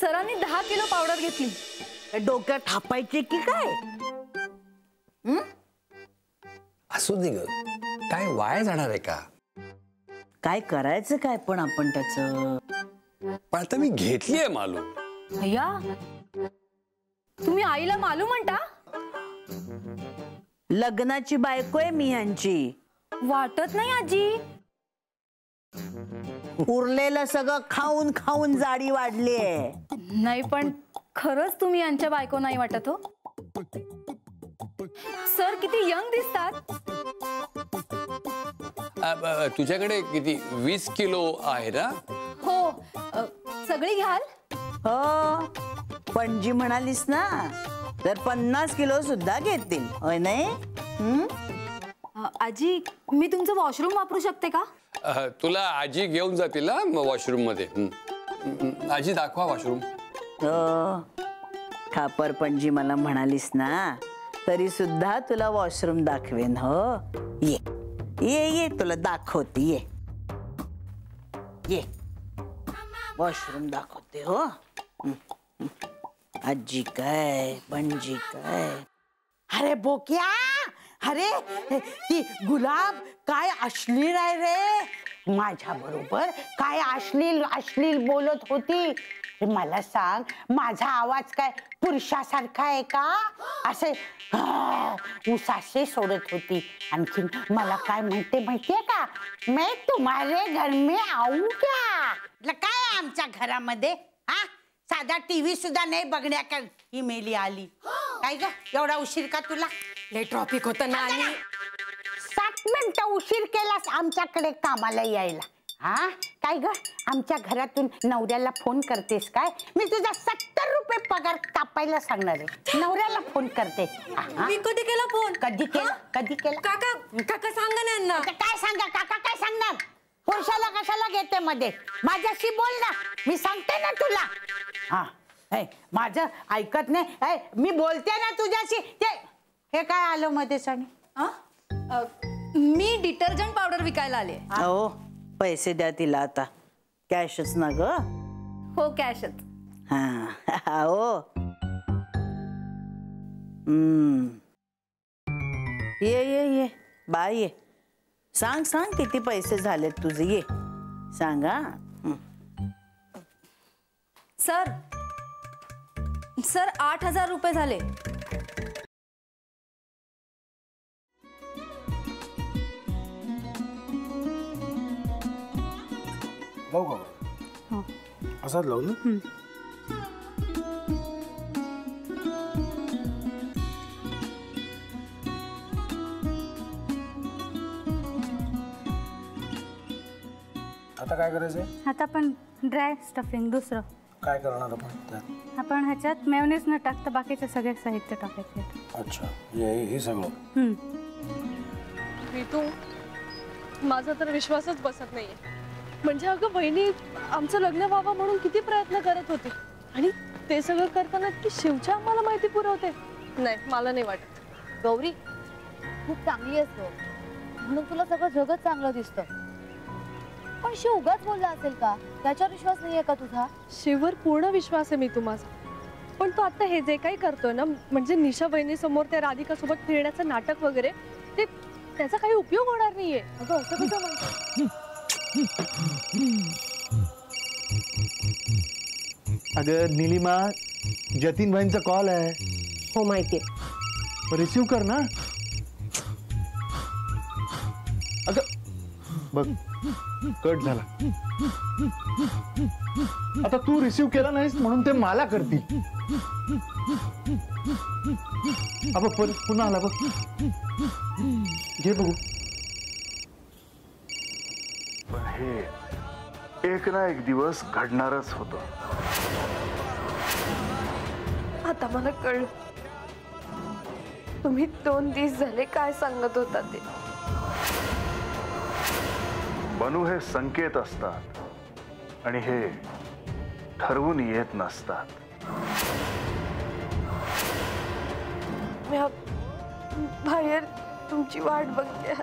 सरांनी 10 kilo powder घेतली। डोक्यात थापायचे की काय? असू दे ग, काय वाया जाणार आहे का? काय करायचं काय पण आपण त्याचं? पण आता मी घेतलीये मालू। भैया तुम्ही आईला मालू म्हणता? लग्नाची बायको आहे मी यांची। वाटत नाही आजी। उरलेलं सगळं खाऊन खाऊन जाडी वाढलीये। नाही पण खरंच तुम्ही यांच्या बायको नाही वाटत हो। सर किती यंग दिसतात। तुझ्याकडे किती 20 किलो आहे ना? हो सगळी घ्याल? हो पणजी म्हणालीस ना, तर 50 किलो सुद्धा घेतील होय नाही? आजी मी तुमचं वॉशरूम वापरू शकते का? तुला आजी घेऊन जातील ना वॉशरूम मध्ये। आजी दाखवा वॉशरूम। हो खापर पणजी मला म्हणालीस ना, तरी सुद्धा तुला वॉशरूम दाखवेन। हो ये ये ये तुला दाखवते, ये ये वॉशरूम दाखवते। हो आजी काय पणजी काय? अरे बोक्या, अरे ती गुलाब काय अश्लील आहे रे। माझ्या बरोबर काय अश्लील अश्लील बोलत होती। मला सांग, माझा आवाज काय पुरुषासारखा आहे का? असे उसासे सोडत होती। आणखीन मला काय म्हणते माहितीये का? मैं तुम्हारे घर में आऊ क्या? काय आमच्या घरामध्ये हा साधा टीव्ही सुद्धा नाही बघण्याकर ही मेली आली। काय ग एवढा उशीर का तुला? लय ट्रॉफिक होतं ना आणि 7 मिनिटं उशीर केलास आमच्याकडे कामाला यायला। हा काय ग आमच्या घरातून नवऱ्याला फोन करतेस काय? मी तुझा 70 रुपये पगार कापायला सांगणार आहे। नवऱ्याला फोन करते। मी कधी केला फोन? कधी केला? कधी केला? काका काका सांगा ना यांना। काय सांगा काका काय सांगणार? पुरुषाला कशाला घेते मध्ये? माझ्याशी बोल ना, मी सांगते ना तुला। हा माझं ऐकत नाही। मी बोलते ना तुझ्याशी। ते हे काय आलं मध्ये सणी? मी डिटर्जंट पावडर विकायला आले। हो पैसे द्या तिला आता। कॅशच ना ग? हो कॅशच। हा हो ये ये ये बाय ये। सांग सांग किती पैसे झालेत तुझे? ये सांगा। सर 8,000 रुपये झाले। लावू का? असाच लावू ना? आता काय करायचंय? आता आपण ड्राय स्टफिंग दुसरं काय करणार आपण त्यात? आपण ह्याच्यात मेयोनीज न टाकता बाकीचे सगळे साहित्य टाकायचे। अच्छा हे सगळं? ऋतू माझा तर विश्वासच बसत नाहीये। म्हणजे अगं बहिणी आमचं लग्न व्हावं म्हणून किती प्रयत्न करत होती आणि ते सगळं करताना की शिवच्या आम्हाला माहिती पुरवते। नाही मला नाही वाटत। गौरी खूप चांगली असतो म्हणून तुला सगळं जगत चांगलं दिसतं, पण शिव उगाच बोलला असेल का? त्याच्यावर विश्वास नाहीये का तुझा? शिववर पूर्ण विश्वास आहे मी तुम्हाला, पण तो आता हे जे काही करतोय ना, म्हणजे निशा बहिणी समोर त्या राधिका सोबत फिरण्याचं नाटक वगैरे, ते त्याचा काही उपयोग होणार नाहीये। अगं असं कसं म्हणतो? अगं नीलिमा, जतीन भाईंचा कॉल आहे। हो माहितीये, रिसीव कर ना। अगं बघ कट झाला। आता तू रिसीव केला नाहीस म्हणून ते मला करतील। अब पुन्हा आला बघ, घे बघू। पण हे एक ना एक दिवस घडणारच होतं। आता मला कळलं तुम्ही 2 दिवस झाले काय सांगत होता ते। बनू हे संकेत असतात आणि हे ठरवून येत नसतात। मी बाहेर तुमची वाट बघते।